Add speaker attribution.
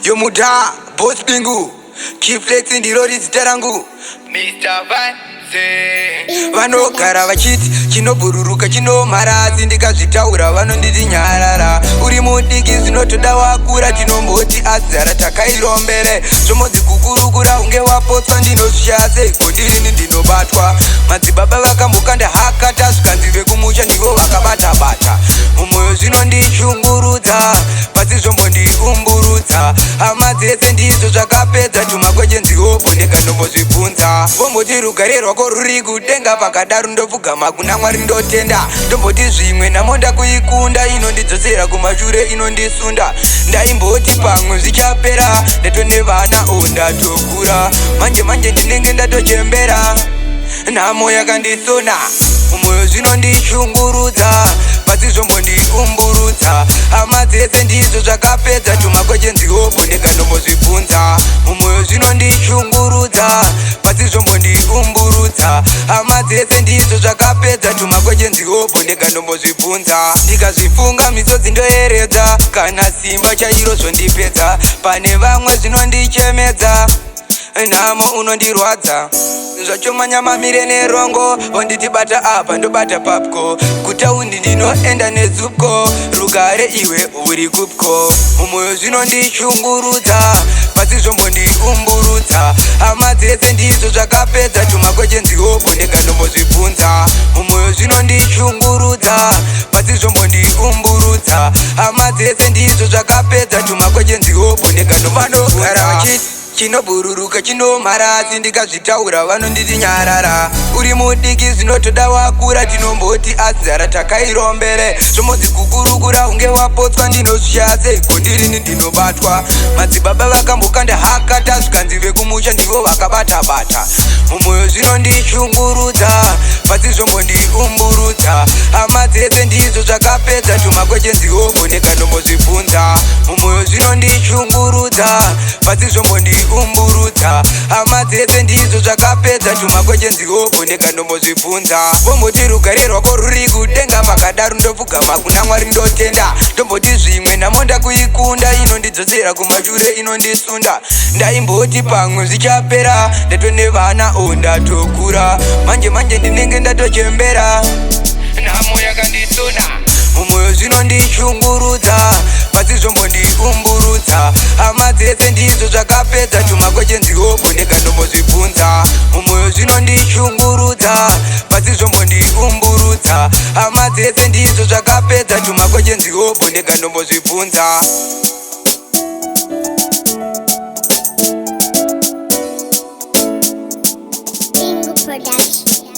Speaker 1: Yomuda, Boss Bingu, keep flexing the road is Tarangu.
Speaker 2: Mr. Vanze
Speaker 1: Vanogara vachiti chinobhururuka chinomhara asi ndikazvitaura vanonditi nyarara. Uri mudiki zvinotoda wakura tinomboti azara takairombere. Zvomodzi kukurukura unge wapotswa ndinozvishaya seiko ndirini ndinobatwa. Madzibaba vakambokanda haka tasvikanzi vekumusha ndivo vakabata-bata. Mumwoyo zvinondishungurudza pasi zvombondiumburudza. Hama dzese ndizvo zvakapedza tumakwejenziwopo ndikanombozvibvunza. Vomboti rugare rwako ruri kudenga pakadaro ndopfugama kuna Mwari ndotenda. Ndomboti zvimwe namonda kuikunda inondidzosera kumashure inondisunda. Ndaimboti pamwe zvichapera ndatone vana ndatokura. Manje ndinenge ndatochembera nhamo yakandisona. Mumwoyo zvinondishungurudza pasi zvombondiumburudza. Hama dzese ndizvo zvakapedza tumakwejenziwopo ndikanombozvibvunza. Mumwoyo zvinondishungurudza pasi zvombondiumburudza. Hama dzese ndizvo zvakapedza tumakwejenziwopo ndikanombozvibvunza. Ndikazvifunga misodzi ndoyeredza kana simba chairo zvondipedza. Pane vamwe zvinondichemedza nhamo unondirwadza. Zvachomanya mamire nerongo onditibata apa ndobata papko. Kutaundi ndinoenda nezupko rugare iwe uri kupko. Mumwoyo zvinondishungurudza pasi zvombondiumburudza. Hama dzese ndizvo zvakapedza tumakwejenziwopo ndikanombozvibvunza. Mumwoyo zvinondishungurudza pasi zvombondiumburudza. Hama dzese ndizvo zvakapedza tumakwejenziwopo ndikanombozvibvunza. Chinobhururuka chinomhara asi ndikazvitaura vanonditi nyarara. Uri mudiki zvinotoda wakura tinomboti azara takairombere. Zvomodzi kukurukura unge wapotswa ndinozvishaya seiko ndirini ndinobatwa. Madzibaba vakambokanda haka tasvikanzi vekumusha ndivo vakabata-bata. Mumwoyo zvinondishungurudza pasi zvombondiumburudza. Hama dzese ndizvo zvakapedza tumakwejenziwopo ndikanombozvibvunza. Mumwoyo zvinondishungurudza pasi zvombondiumburudza. Hama dzese ndizvo zvakapedza tumakwejenziwopo ndikanombozvibvunza. Vomboti rugare rwako ruri kudenga pakadaro ndopfugama kuna Mwari ndotenda. Ndomboti zvimwe namonda kuikunda inondidzosera kumashure inondisunda. Ndaimboti pamwe zvichapera ndatone vana ndatokura. Manje ndinenge ndatochembera nhamo yakandisona. Mumwoyo zvinondishungurudza pasi zvombondiumburudza. Hama dzese ndizvo zvakapedza tumakwejenziwopo ndikanombozvibvunza. Mumwoyo zvinondishungurudza pasi zvombondiumburudza. Hama dzese ndizvo zvakapedza tumakwejenziwopo ndikanombozvibvunza.
Speaker 3: Production.